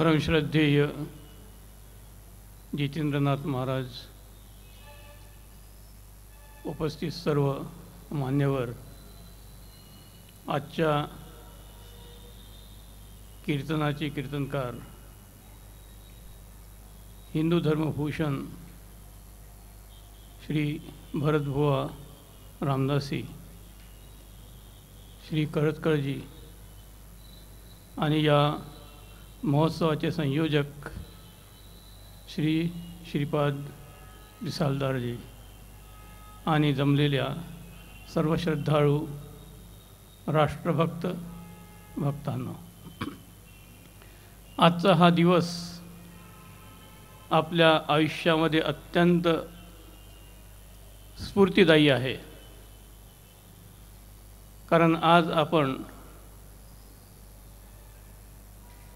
परमश्रद्धेय जितेंद्रनाथ महाराज, उपस्थित सर्व मान्यवर, आजच्या कीर्तनाचे कीर्तनकार, हिंदू धर्मभूषण श्री भरतबुवा रामदासी, श्री करतकळजी आणि या महोत्सवाचे संयोजक श्री श्रीपाद विसालदारजी आणि जमलेल्या सर्व श्रद्धाळू राष्ट्रभक्त भक्तांनो, आजचा हा दिवस आपल्या आयुष्यामध्ये अत्यंत स्फूर्तिदायी आहे. कारण आज आपण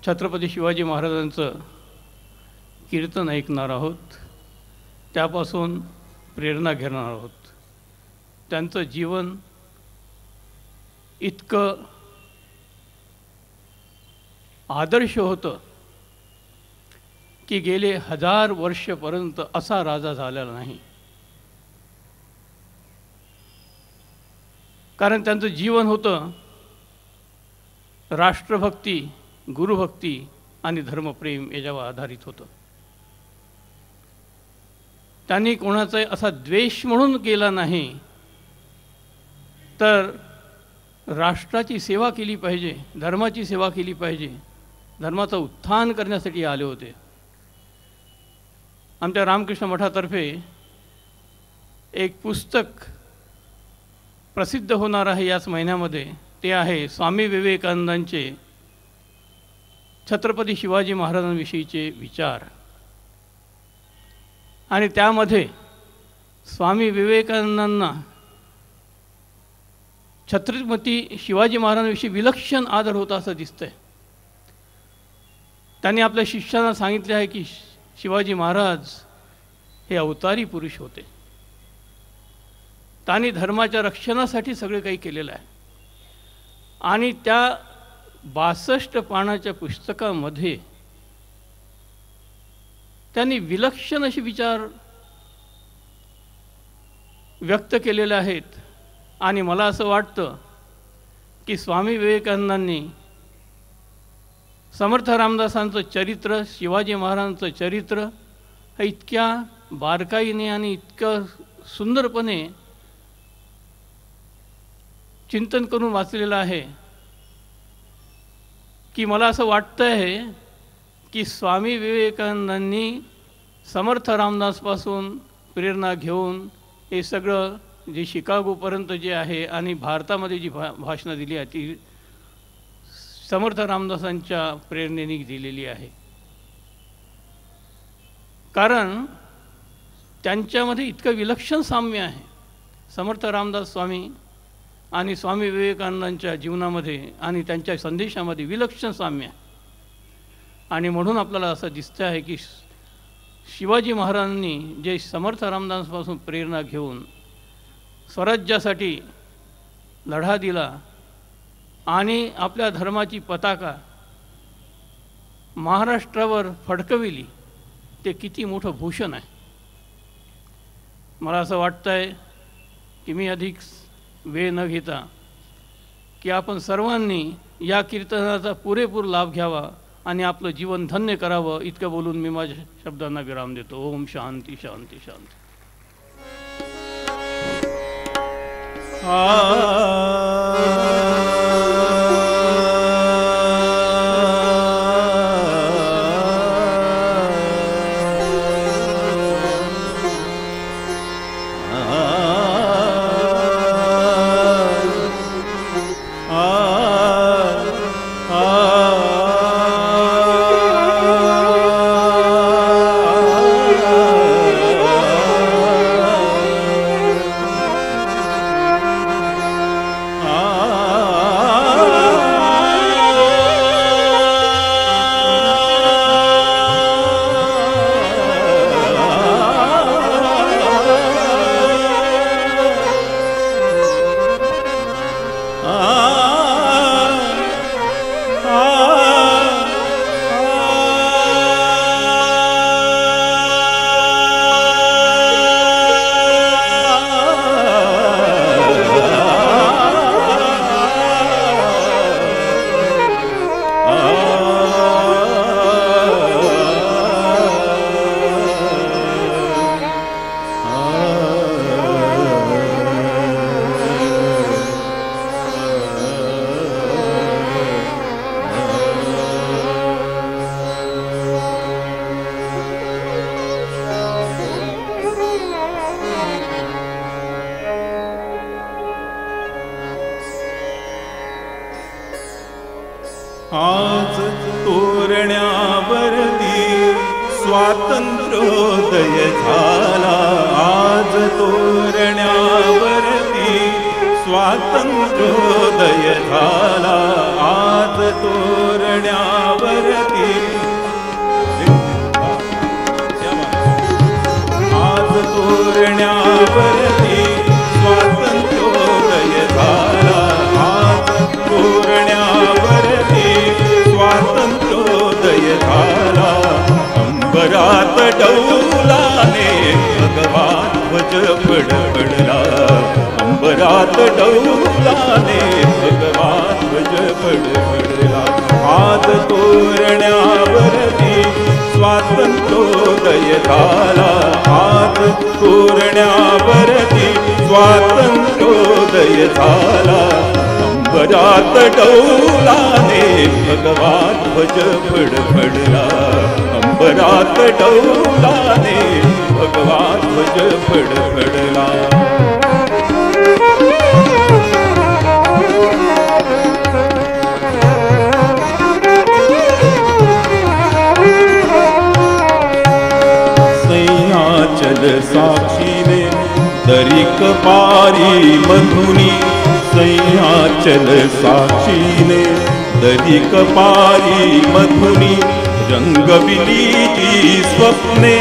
छत्रपती शिवाजी महाराजांचं कीर्तन ऐकणार आहोत, त्यापासून प्रेरणा घेणार आहोत. त्यांचं जीवन इतकं आदर्श होतं की गेले 1000 वर्षपर्यंत असा राजा झालेला नाही. कारण त्यांचं जीवन होतं राष्ट्रभक्ती, गुरुभक्ती आणि धर्मप्रेम याच्यावर आधारित होतं. त्यांनी कोणाचा असा द्वेष म्हणून केला नाही, तर राष्ट्राची सेवा केली पाहिजे, धर्माची सेवा केली पाहिजे, धर्माचं उत्थान करण्यासाठी आले होते. आमच्या रामकृष्ण मठातर्फे एक पुस्तक प्रसिद्ध होणार आहे याच महिन्यामध्ये. ते आहे स्वामी विवेकानंदांचे छत्रपती शिवाजी महाराजांविषयीचे विचार. आणि त्यामध्ये स्वामी विवेकानंदांना छत्रपती शिवाजी महाराजांविषयी विलक्षण आदर होता असं दिसतंय. त्यांनी आपल्या शिष्यांना सांगितले आहे की शिवाजी महाराज हे अवतारी पुरुष होते. त्यांनी धर्माच्या रक्षणासाठी सगळे काही केलेलं आहे. आणि त्या 62 पानाच्या पुस्तकामध्ये त्यांनी विलक्षण असे विचार व्यक्त केलेले आहेत. आणि मला असं वाटतं की स्वामी विवेकानंदांनी समर्थ रामदासांचं चरित्र, शिवाजी महाराजांचं चरित्र हे इतक्या बारकाईने आणि इतकं सुंदरपणे चिंतन करून वाचलेलं आहे की मला असं वाटतं आहे की स्वामी विवेकानंदांनी समर्थ रामदासपासून प्रेरणा घेऊन हे सगळं जे शिकागोपर्यंत जे आहे आणि भारतामध्ये जी भाषणं दिली आहे ती समर्थ रामदासांच्या प्रेरणेने दिलेली आहे. कारण त्यांच्यामध्ये इतकं विलक्षण साम्य आहे. समर्थ रामदास स्वामी आणि स्वामी विवेकानंदांच्या जीवनामध्ये आणि त्यांच्या संदेशामध्ये विलक्षण साम्य आहे. आणि म्हणून आपल्याला असं दिसतं आहे की शिवाजी महाराजांनी जे समर्थ रामदासांपासून प्रेरणा घेऊन स्वराज्यासाठी लढा दिला आणि आपल्या धर्माची पताका महाराष्ट्रावर फडकविली, ते किती मोठं भूषण आहे. मला असं वाटतं आहे की मी अधिक वेळ न घेता की आपण सर्वांनी या कीर्तनाचा पुरेपूर लाभ घ्यावा आणि आपलं जीवन धन्य करावं, इतकं बोलून मी माझ्या शब्दांना विराम देतो. ओम शांती शांती शांती. आ तोरण्यावरती स्वातंत्र्योदय झाला आज तोरण्यावरती स्वातंत्र्योदय झाला आज तोरण्यावरती आज तोरण्यावरती स्वातंत्र्योदय झाला आज तोरण्यावरती स्वातंत्र्योदय झाला अंबरात डौलाने भगवान ध्वज फडफडला अंबरात डौलाने भगवान ध्वज फडफडला आज तोरण्यावरती स्वातंत्र्योदय झाला आज तोरण्यावरती स्वातंत्र्योदय झाला अंबरात डौलाने भगवान ध्वज फडफडला अंबरात डौलाने भगवान ध्वज फडफडला सह्याचल साक्षीने दरिक पारी मधुनी सह्याचल साक्षीने दरिक पारी मधुनी रंगविलीची स्वप्ने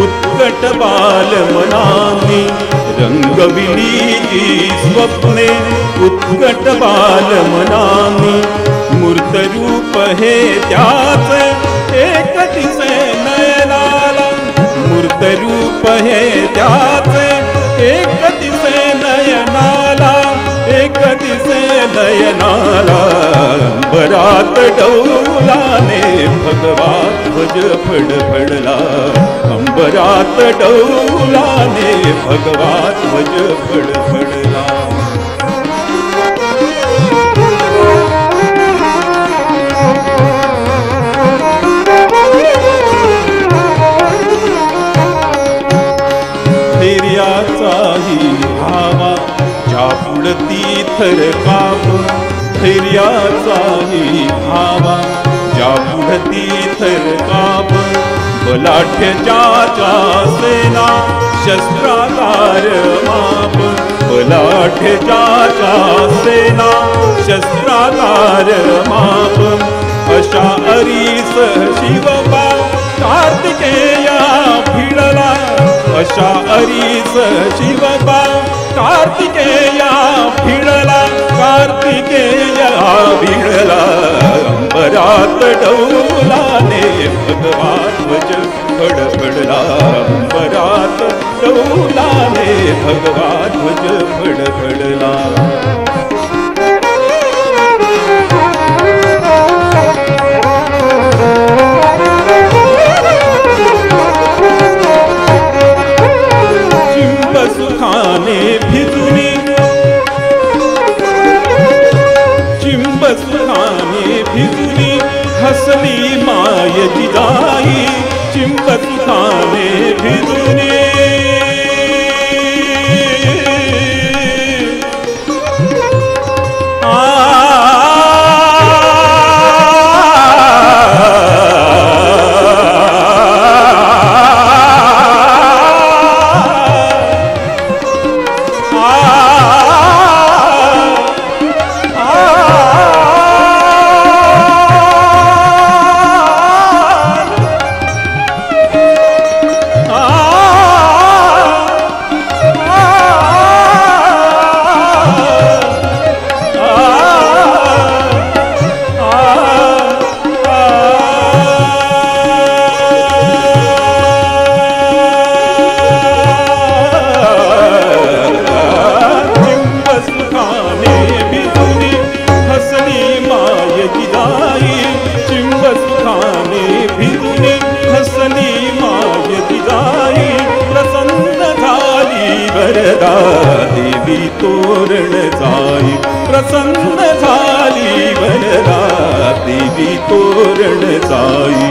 उत्कट बाल मनानी रंगविलीची स्वप्ने उत्कट बाल मनानी मूर्त रूप हे त्याचे एक दिसे नयनाला मूर्त रूप हे त्याचे एक दिसे नयनाला एक दिसे नयनाला अंबरात डौलाने भगवान ध्वज फडफडला अंबरात डौलाने भगवान ध्वज फडफडला धैर्याचाही भावा ज्यापुढती थर काप धैर्याचाही भावा ज्यापुढती थर काप बलाढ्याच्या सेना शस्त्रागार माप बलाढ्याच्या सेना शस्त्रागार माप अशा अरीस शिवबा कार्तिकेया भिडला अशा अरीस शिवबा कार्तिकेया भिडला कार्तिकेया भिडला अंबरात डौलाने भगवान ध्वज फडफडला अंबरात डौलाने भगवान ध्वज फडफडला सुखाने भिजुनी चिंब सुखाने भिजुनी हसली माय जिजाई चिंब सुखाने भिजुनी देवी तोरण जाई प्रसन्न झाली वरदा देवी तोरण जाई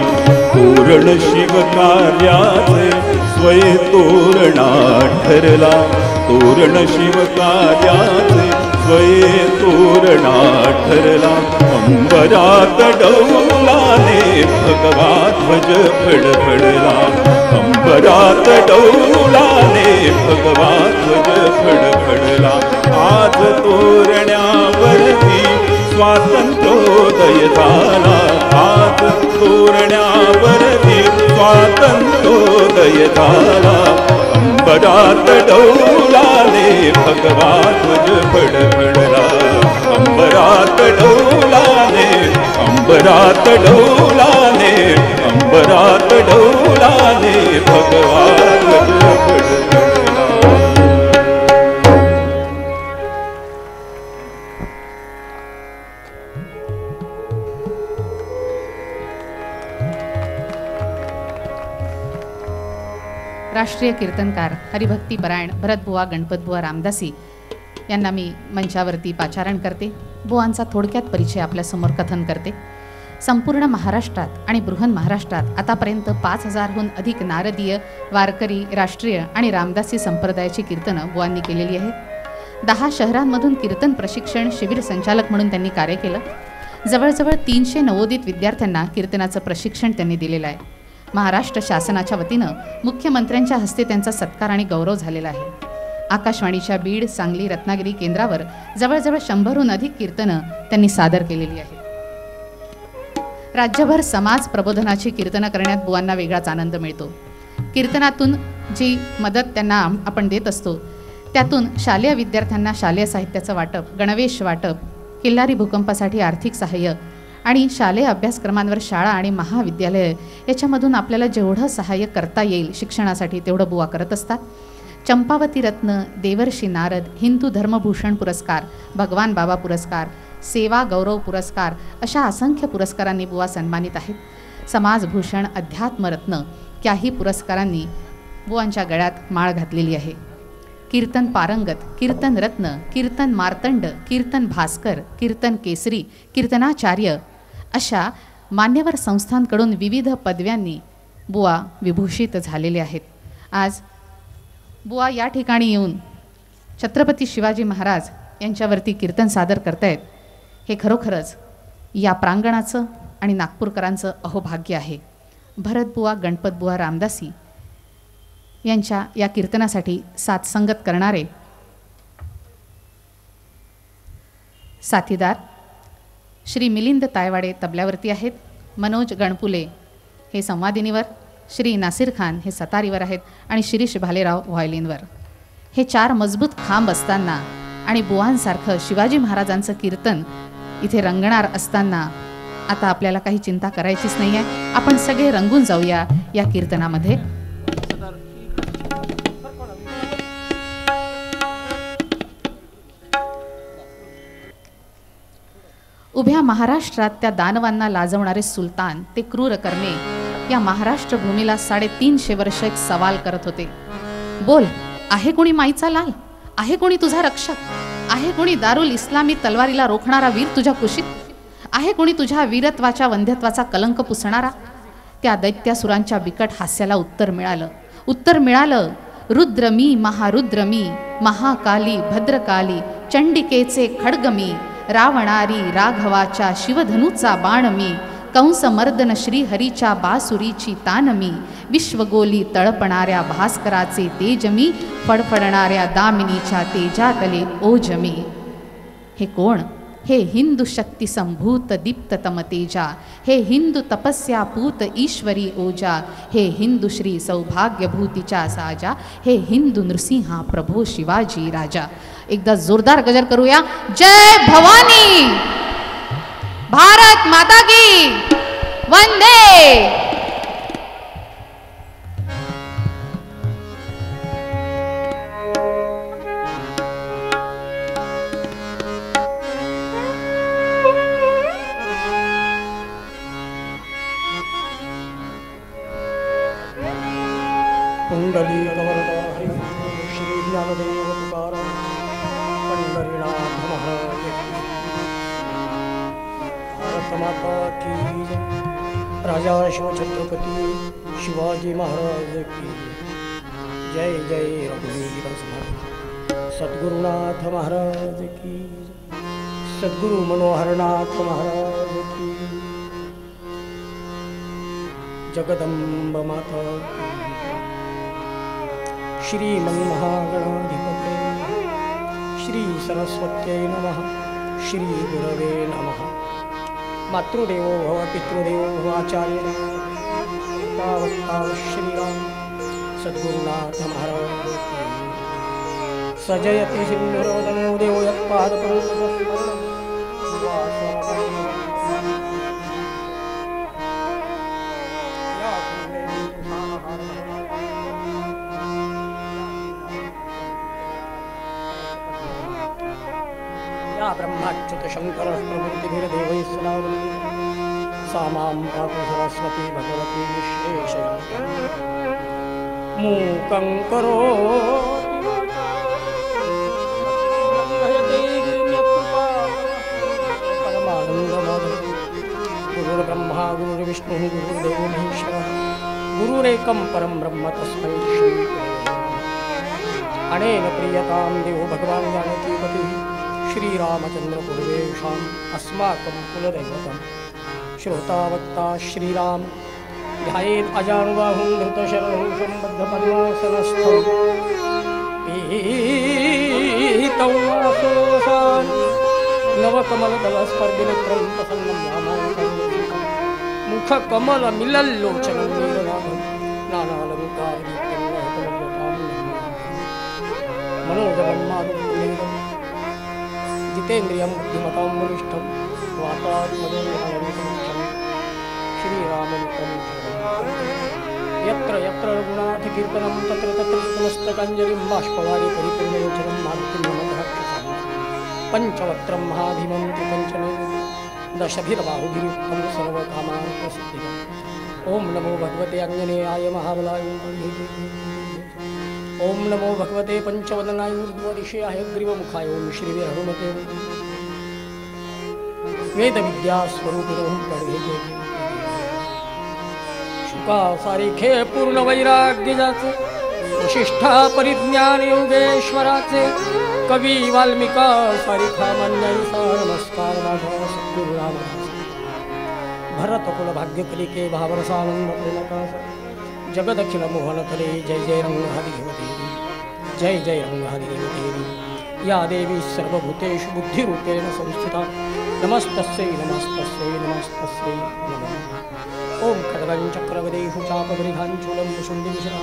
तोरण शिव कार्याचे स्वय तोरणा ठरला तोरण शिव कार्याचे स्वये तोरणा ठरला अंबरात डौलाने भगवा ध्वज फडफडला अंबरात डौलाने भगवा ध्वज फडफडला आज तोरण्यावरती स्वातंत्र्योदय झाला आज तोरण्यावरती स्वातंत्र्योदय झाला अंबरात डौलाने भगवा ध्वज फडफडला अंबरात डौलाने अंबरात डौलाने अंबरात डौलाने भगवा ध्वज फडफडला. राष्ट्रीय कीर्तनकार हरिभक्तीपरायण भरतबुवा गणपतबुवा रामदासी यांना मी मंचावरती पाचारण करते. बुवांचा थोडक्यात परिचय आपल्यासमोर कथन करते. संपूर्ण महाराष्ट्रात आणि बृहन महाराष्ट्रात आतापर्यंत 5000हून अधिक नारदीय, वारकरी, राष्ट्रीय आणि रामदासी संप्रदायाची कीर्तनं बुवांनी केलेली आहेत. 10 शहरांमधून कीर्तन प्रशिक्षण शिबिर संचालक म्हणून त्यांनी कार्य केलं. जवळजवळ 300 नवोदित विद्यार्थ्यांना कीर्तनाचं प्रशिक्षण त्यांनी दिलेलं आहे. महाराष्ट्र शासनाच्या वतीनं मुख्यमंत्र्यांच्या हस्ते त्यांचा सत्कार आणि गौरव झालेला आहे. आकाशवाणीच्या बीड, सांगली, रत्नागिरी केंद्रावर जवळजवळ 100हून अधिक कीर्तनं त्यांनी सादर केलेली आहेत. राज्यभर समाज प्रबोधनाची कीर्तनं करण्यात बुवांना वेगळाच आनंद मिळतो. कीर्तनातून जी मदत त्यांना आपण देत असतो त्यातून शालेय विद्यार्थ्यांना शालेय साहित्याचं वाटप, गणवेश वाटप, किल्लारी भूकंपासाठी आर्थिक सहाय्य आणि शालेय अभ्यासक्रमांवर शाळा आणि महाविद्यालय याच्यामधून आपल्याला जेवढं सहाय्य करता येईल शिक्षणासाठी तेवढं बुवा करत असतात. चंपावती रत्न, देवर्षी नारद, हिंदू धर्मभूषण पुरस्कार, भगवान बाबा पुरस्कार, सेवा गौरव पुरस्कार अशा असंख्य पुरस्कारांनी बुवा सन्मानित आहेत. समाजभूषण, अध्यात्मरत्न याही पुरस्कारांनी बुवांच्या गळ्यात माळ घातलेली आहे. कीर्तन पारंगत, कीर्तन रत्न, कीर्तन मार्तंड, कीर्तन भास्कर, कीर्तन केसरी, कीर्तनाचार्य अशा मान्यवर संस्थांकडून विविध पदव्यांनी बुवा विभूषित झालेले आहेत. आज बुवा या ठिकाणी येऊन छत्रपती शिवाजी महाराज यांच्यावरती कीर्तन सादर करतायत. हे खरोखरच या प्रांगणाचं आणि नागपूरकरांचं अहोभाग्य आहे. भरतबुवा गणपतबुवा रामदासी यांच्या या कीर्तनासाठी साथसंगत करणारे साथीदार श्री मिलिंद तायवाडे तबल्यावरती आहेत, मनोज गणपुले हे संवादिनीवर, श्री नासिर खान हे सतारीवर आहेत आणि शिरीष भालेराव व्हायोलिनवर. हे 4 मजबूत खांब असताना आणि बुवांसारखं शिवाजी महाराजांचं कीर्तन इथे रंगणार असताना आता आपल्याला काही चिंता करायचीच नाही आहे. आपण सगळे रंगून जाऊया या कीर्तनामध्ये. उभ्या महाराष्ट्रात त्या दानवांना लाजवणारे सुलतान, ते क्रूर कर्मे या महाराष्ट्र भूमीला 350 वर्ष एक सवाल करत होते. बोल, आहे कोणी माईचा लाल? आहे कोणी तुझा रक्षक? आहे कोणी दारुल इस्लामी तलवारीला रोखणारा वीर तुझ्या कुशीत? आहे कोणी तुझ्या वीरत्वाच्या वंध्यत्वाचा कलंक पुसणारा? त्या दैत्यासुरांच्या बिकट हास्याला उत्तर मिळालं. रुद्र मी, महारुद्र मी, महाकाली भद्रकाली, चंडिकेचे खड्ग मी, रावणारी राघवाच्या शिवधनुचा बाण मी, कंसमर्दन श्रीहरीच्या बासुरीची तान मी, विश्वगोली तळपणाऱ्या भास्कराचे तेज मी, फडफडणाऱ्या दामिनीच्या तेजातले ओज मी. हे कोण? हे हिंदू शक्ती संभूत दीप्त तम तेजा, हे हिंदू तपस्या पूत ईश्वरी ओजा, हे हिंदू श्री सौभाग्यभूतीच्या साजा, हे हिंदू नृसिंहा प्रभो शिवाजी राजा. एकदा जोरदार गजर करूया. जय भवानी, भारत माता की वंदे. कुंडली कवरदा हरि श्री ज्ञानदेव तुकाराम पंढरीनाथ महाराज की, भारत माता की जय. राजा शिवछत्रपती शिवाजी महाराज की जय. जय रघुवीर समर्थ सद्गुरुनाथ महाराज की, सद्गुरु मनोहरनाथ महाराज की, जगदंब माता की, श्रीमन्महागणाधिपते श्री सरस्वत्यै नमः, श्री गुरवे नमः। मातृदेवो भव पितृदेवो भव आचार्य श्रीराम सद्गुरुनाथ महाराज की। सजयति सिंधुरोदनो देवो यत्पादपङ्कजस्मरणं या ब्रह्माच्युत शंकर प्रभृतिभिर्देवैः सदा वन्दिता सा मां पातु सरस्वती भगवती विश्वेशया। मूकं गुरुर्ब्रह्मा गुरुर्विष्णुः गुरुर्देवो महेश्वरः गुरुरेकं परं ब्रह्म तस्मै श्री गुरवे नमः। अनेन प्रीयतां देवो भगवान् जानकीपतिः श्रीरामचन्द्रपूर्वेषाम् अस्माकं कुलदैवतं श्रोतावत्ता श्रीराम ध्यायेत् अजानुबाहुं धृतशरं सम्बद्धपद्मासनस्थं पीतं वासोऽसान् नवकमलदलस्पर्धिनेत्रं प्रसन्नं रामायणं मुखकमलमिलल्लोचनं नीलनाभं नानालङ्कारदीप्तं लहतमल्लतां मनोजवं मारुततुल्यं जितेन्द्रियं बुद्धिमतां वरिष्ठं वातात्मजं श्रीरामं यत्र यत्र रघुनाथकीर्तनं तत्र तत्र समस्तकाञ्जलिं बाष्पवारि परिपूर्णलोचनं मारुतिं नमः। पञ्चवक्त्रं महाभीमं त्रिपञ्चमेव दशभिर्बाहुभिरुक्तं सर्वकामार्थसिद्धिदम्। ॐ नमो भगवते आञ्जनेयाय महाबलाय ॐ नमो भगवते पंचवदनाय ऊर्ध्वदिशे हयग्रीवमुखाय ॐ श्रीवीरहनुमते वेदविद्यास्वरूपिणों पढे शुका सारिखे पूर्ण वैराग्याचे वशिष्ठा परिज्ञान योगेश्वराचे कवी वाल्मिका सारिखा मान्यायीचा नमस्कार माझा सद्गुरु रामदास भरतकुल भाग्यकलिके भावरसानंद प्रेमकास जगदखिल मोहन करे जय जय रंगहारी देवी जय जय रंगहारी देवी या देवी सर्वभूतेषु बुद्धिरूपेण संस्थिता नमस्तस्यै नमस्तस्यै नमस्तस्यै नमः। ओम खड्गं चक्रगदेषु चापगृहाञ्चूलं कुशुण्डिमिश्रा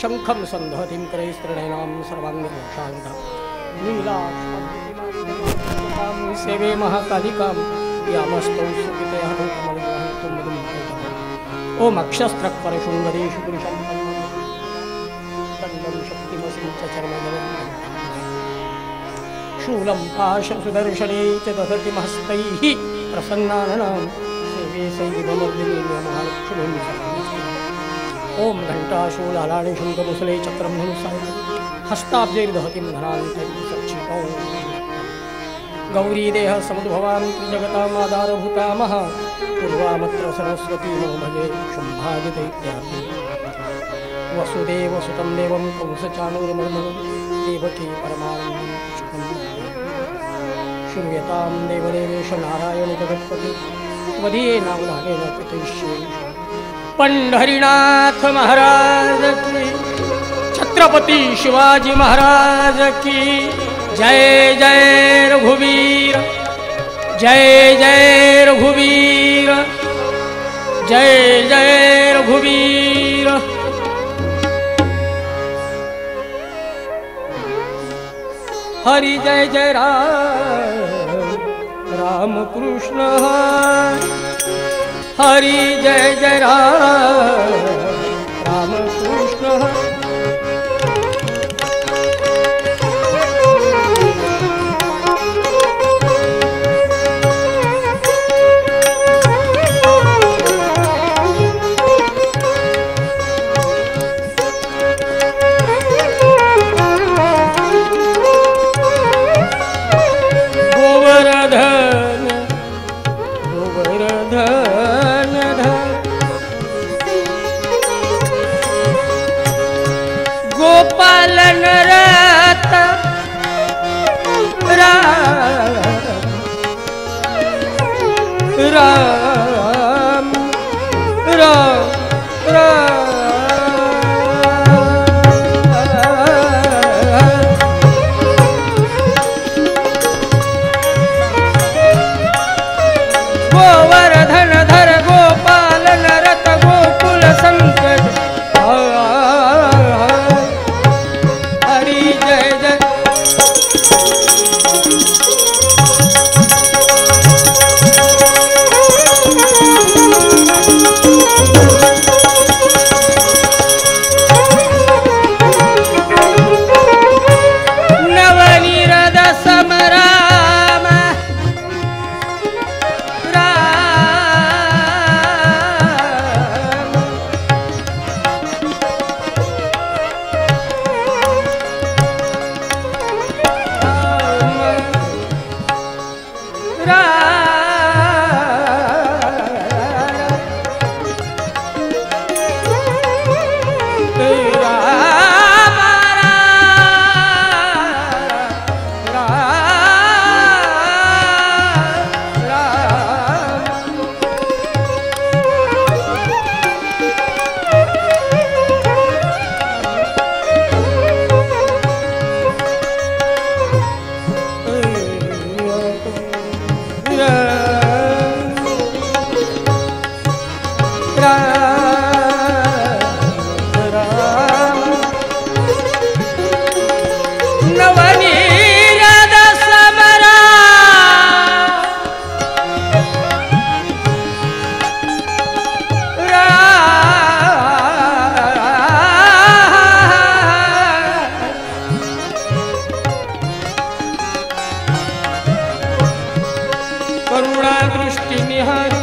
शङ्खं सन्धहतिं करैस्तृणैनां सर्वाङ्गशान्ता नीलाक्ष्मद्दितिमां सेवे महाकालिकां यामस्तौ सुकृते हनुकमलग्रहं तुं ओम अक्षस्त्रपरशुंगदेषु पुरुषं दण्डं शक्तिमसिं च चर्मजलं शूलं पाशसुदर्शने च दधति महस्तैः प्रसन्नानां सेवे सैवमर्दिनी महालक्ष्मीं ओम घण्टाशूलालानि शङ्खमुसले चक्रं धनुषा हस्ताब्जैर्दहतिं धनान्तरिं सक्षिपौ गौरीदेह समुद्भवां त्रिजगतामाधारभूता महा पूर्वामत्र सरस्वती नो भजे शुम्भादिदैत्यादि वसुदेवसुतं देवं कंसचाणूरमर्दनं देवकी परमानन्दं श्रूयतां देवदेवेश नारायण जगत्पति त्वदीये नामधानेन कृतयिष्ये। पंढरीनाथ महाराज की, छत्रपति शिवाजी महाराज की जय जय रघुवीर जय जय रघुवीर जय जय रघुवीर। हरि जय जय राम कृष्ण हरि जय जय राम कृष्ण। राम राम राम गोवर्धन धर गोपाल नरत गोकुल संकट हरि जय जय नवनीरद समराम नवनीरद समरा करुणा दृष्टी निहारी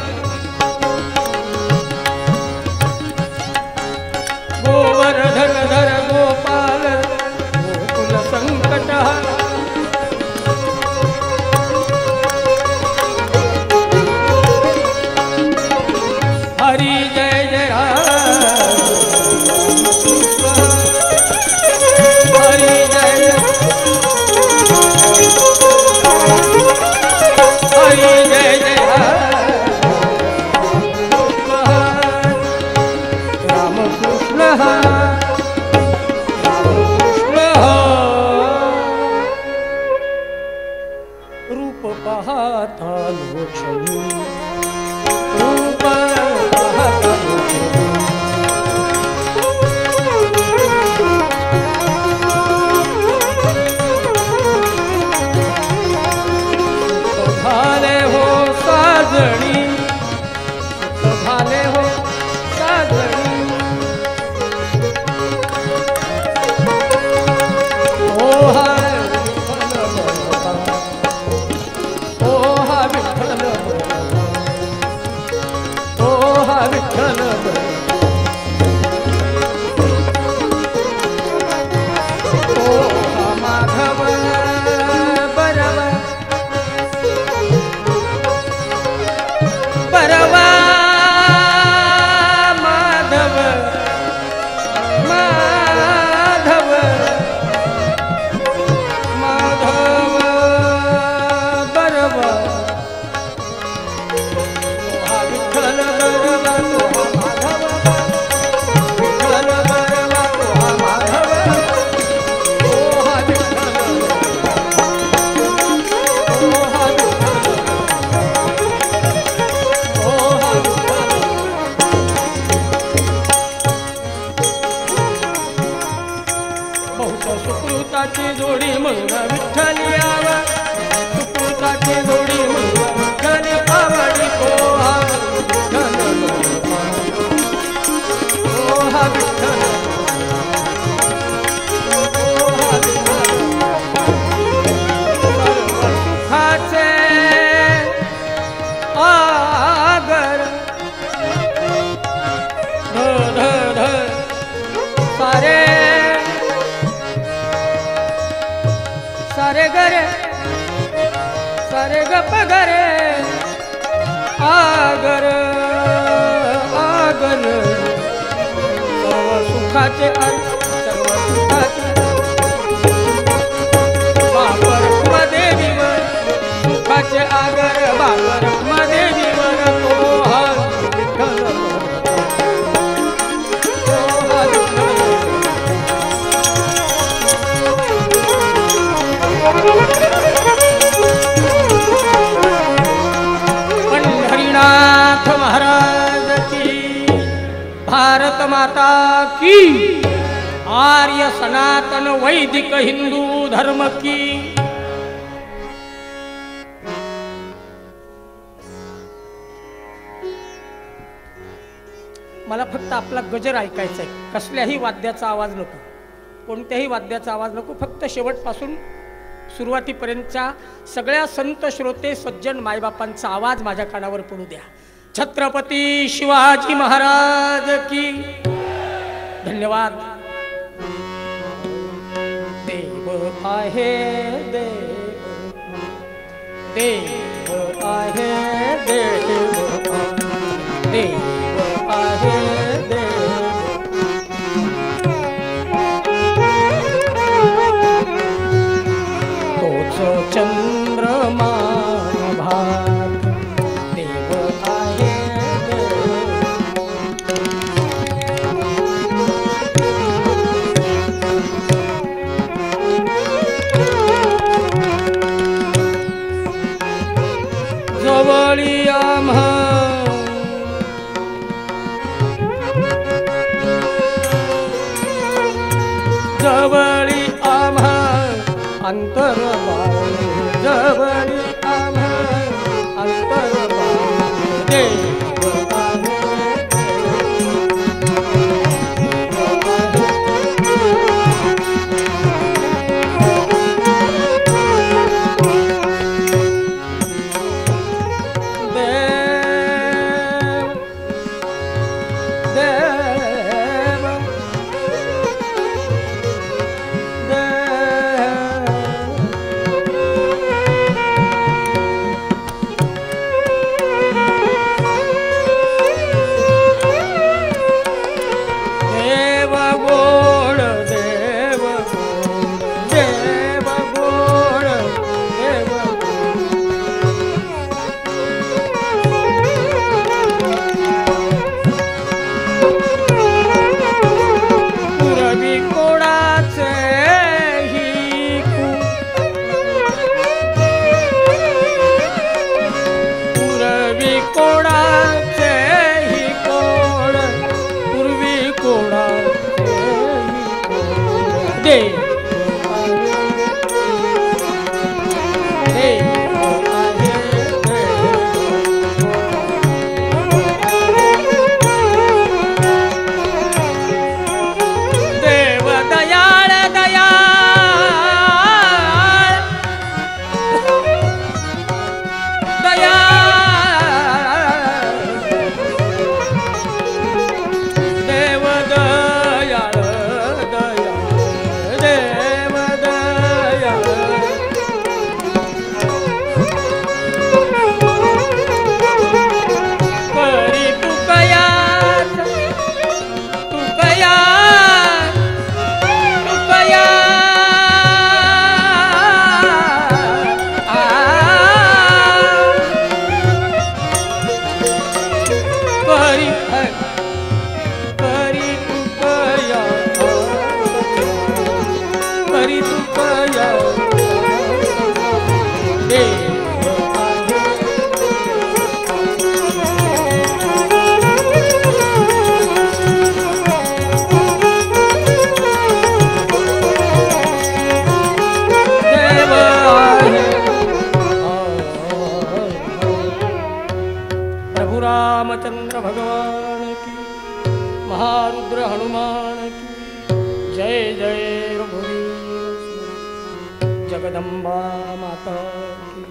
गोवर्धन धर गोपाल गोकुल संकट हरि जय जय हरि जय जय हरि जय जय राम कृष्ण रूप पाहता लोचनी रूप पाहता लोचनी झाले हो साजणी झाले हो साजणी ओ हाय ओ हा विठ्ठल ओ हा विठ्ठल ओ हा माधव बरवा बरवा माधव माधव माधव बरवा हा विठ्ठल बरवा तो हा माधव विठ्ठल बरवा तो हा माधव ओ हा विठ्ठल ओ हा विठ्ठल ओ हा विठ्ठल बहुत सुकृताची जोडी म्हणून विठ्ठली आवा सुकृताची जोडी म्हणून विठ्ठली आवडी ओ हा विठ्ठल ओ हा विठ्ठल ओ हा विठ्ठल सुखाचे आगर ध ध ध सारे सारे गरे सारे गप गरे आगर आगर सर्व सुखाचे सर्व सुखाचे बापर देवीवर सुखाचे आगर बापर देवीवर भारत माता की, आर्य सनातन वैदिक हिंदू धर्म की। मला फक्त आपला गजर ऐकायचा आहे, कसल्याही वाद्याचा आवाज नको, कोणत्याही वाद्याचा आवाज नको, फक्त शेवटपासून सुरुवातीपर्यंतच्या सगळ्या संत श्रोते सज्जन मायबापांचा आवाज माझ्या कानावर पडू द्या। छत्रपती शिवाजी महाराज की। धन्यवाद। देव आहे देव, देव आहे देव, देव आहे देव। तोच चंद्रमा भात, देव आहे देव। जवळी आम्हा जवळी आम्हा अंतर जवळी आम्हा अंतर देव रामचंद्र भगवान की, महारुद्र हनुमान की जय। जय रघुवीर जगदम्बा माता की।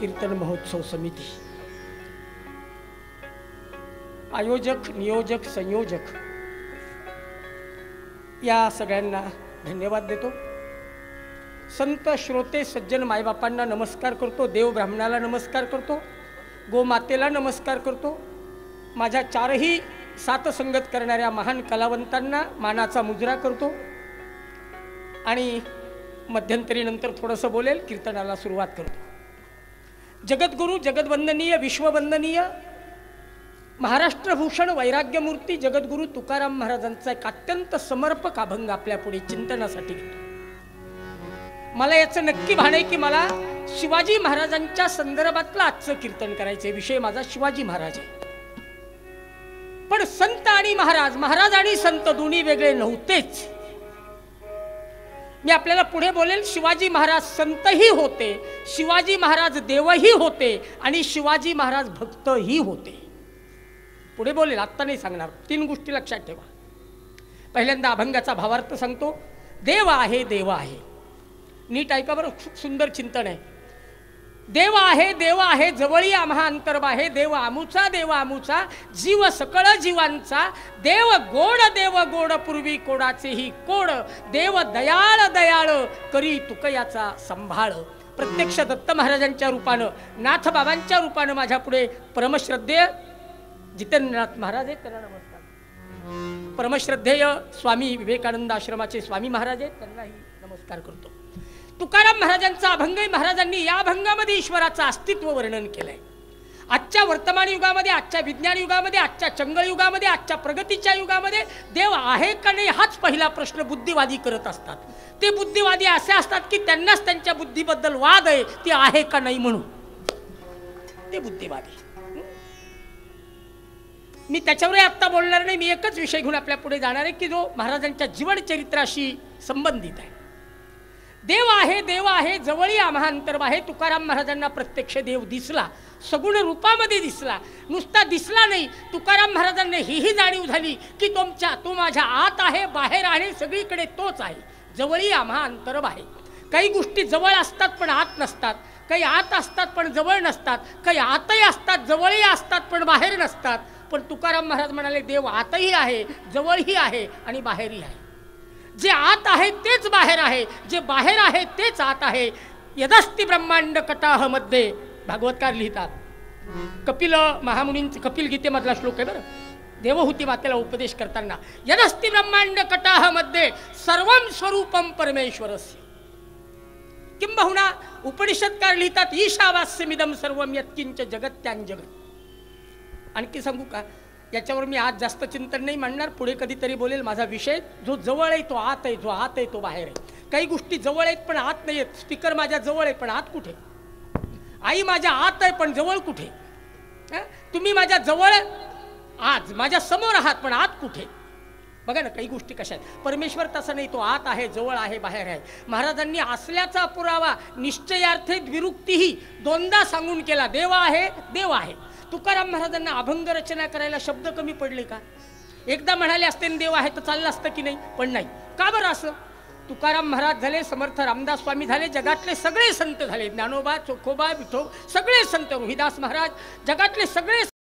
कीर्तन महोत्सव समिती, आयोजक, नियोजक, संयोजक या सगळ्यांना धन्यवाद देतो। संत श्रोते सज्जन मायबापांना नमस्कार करतो, देव ब्राह्मणाला नमस्कार करतो, गोमातेला नमस्कार करतो। माझ्या चारही सात संगत करणाऱ्या महान कलावंतांना मानाचा मुजरा करतो आणि मध्यंतरीनंतर थोडंसं बोलेल, कीर्तनाला सुरुवात करतो। जगद्गुरु, जगद्वंदनीय, विश्ववंदनीय महाराष्ट्रभूषण वैराग्यमूर्ती जगद्गुरु तुकाराम महाराजांचा एक अत्यंत समर्पक अभंग आपल्या पुढे चिंतनासाठी घेतो। मला याचं नक्की भान आहे की मला शिवाजी महाराजांच्या संदर्भातलं आजचं कीर्तन करायचं. विषय माझा शिवाजी महाराज आहे. पण संत आणि महाराज, महाराज आणि संत दोन्ही वेगळे नव्हतेच. मी आपल्याला पुढे बोलेल. शिवाजी महाराज संतही होते, शिवाजी महाराज देवही होते आणि शिवाजी महाराज भक्तही होते. पुढे बोलेल, आत्ता नाही सांगणार. 3 गोष्टी लक्षात ठेवा. पहिल्यांदा अभंगाचा भावार्थ सांगतो. देव आहे, देव आहे. नीट ऐका बरं, खूप सुंदर चिंतन आहे. देव आहे, देव आहे, जवळी आम्हा अंतर्बाहे. देव आमुचा जीव सकळ जीवांचा. देव गोड पूर्वी कोडाचेही कोड. देव दयाळ दयाळ करी तुकयाचा संभाळ. प्रत्यक्ष दत्त महाराजांच्या रूपानं, नाथ बाबांच्या रूपानं माझ्या पुढे परमश्रद्धेय जितेंद्रनाथ महाराज आहेत, त्यांना नमस्कार. परमश्रद्धेय स्वामी विवेकानंद आश्रमाचे स्वामी महाराज आहेत, त्यांनाही नमस्कार करतो. तुकाराम महाराजांचा अभंग, महाराजांनी या अभंगामध्ये ईश्वराचं अस्तित्व वर्णन केलंय. आजच्या वर्तमान युगामध्ये, आजच्या विज्ञान युगामध्ये, आजच्या चंगळ युगामध्ये, आजच्या प्रगतीच्या युगामध्ये देव आहे का नाही हाच पहिला प्रश्न बुद्धिवादी करत असतात. ते बुद्धिवादी असे असतात की त्यांनाच त्यांच्या बुद्धीबद्दल वाद आहे, ती आहे का नाही म्हणून. ते बुद्धिवादी. मी त्याच्यावर आत्ता बोलणार नाही. मी एकच विषय घेऊन आपल्या पुढे जाणार आहे की जो महाराजांच्या जीवनचरित्राशी संबंधित आहे. देव आहे, जवळी आम्हा अंतर्बाहे. तुकाराम महाराजांना प्रत्यक्ष देव दिसला, सगुण रूपामध्ये दिसला. नुसता दिसला नाही, तुकाराम महाराजांना ही जाणीव झाली की तो माझ्या आत आहे, बाहेर आहे, सगळीकडे तोच आहे. जवळी आम्हा अंतर्बाहे. काही गोष्टी जवळ असतात पण आत नसतात, काही आत असतात पण जवळ नसतात, काही आतही असतात, जवळही असतात पण बाहेर नसतात. पण तुकाराम महाराज म्हणाले देव आतही आहे, जवळही आहे आणि बाहेरही आहे. जे आत आहे तेच बाहेर आहे, जे बाहेर आहे तेच आत आहे. यदस्ति ब्रह्मांड कटाह मध्ये भागवतकार लिहितात. कपिल महामुनींचे कपिल गीतेमधला श्लोक आहे बरं. देवहूती मातेला उपदेश करताना यदस्ति ब्रह्मांड कटाह मध्ये सर्वं स्वरूपम परमेश्वरस्य. किंबहुना उपनिषदकार लिहितात ईशावास्यमिदं सर्वं यत्किंच जगत्यां जगत. आणखी सांगू का? याच्यावर मी आज जास्त चिंतन नाही मांडणार, पुढे कधीतरी बोलेल. माझा विषय जो जवळ आहे तो आत आहे, जो आत आहे तो बाहेर आहे. काही गोष्टी जवळ आहेत पण आत नाही आहेत. स्पीकर माझ्या जवळ आहे पण आत कुठे? आई माझ्या आत आहे पण जवळ कुठे? तुम्ही माझ्या जवळ आज माझ्या समोर आहात पण आत कुठे? बघा ना, काही गोष्टी कशा आहेत. परमेश्वर तसं नाही, तो आत आहे, जवळ आहे, बाहेर आहे. महाराजांनी असल्याचा पुरावा निश्चयार्थे द्विरुक्तीही 2दा सांगून केला. देव आहे, देव आहे. तुकाराम महाराजांना अभंग रचना करायला शब्द कमी पडले का? एकदा म्हणाले असते देव आहे तर चाललं असतं की नाही, पण नाही. का बरं असं? तुकाराम महाराज झाले, समर्थ रामदास स्वामी झाले, जगातले सगळे संत झाले. ज्ञानोबा, चोखोबा, विठोबा, सगळे संत, रोहिदास महाराज, जगातले सगळे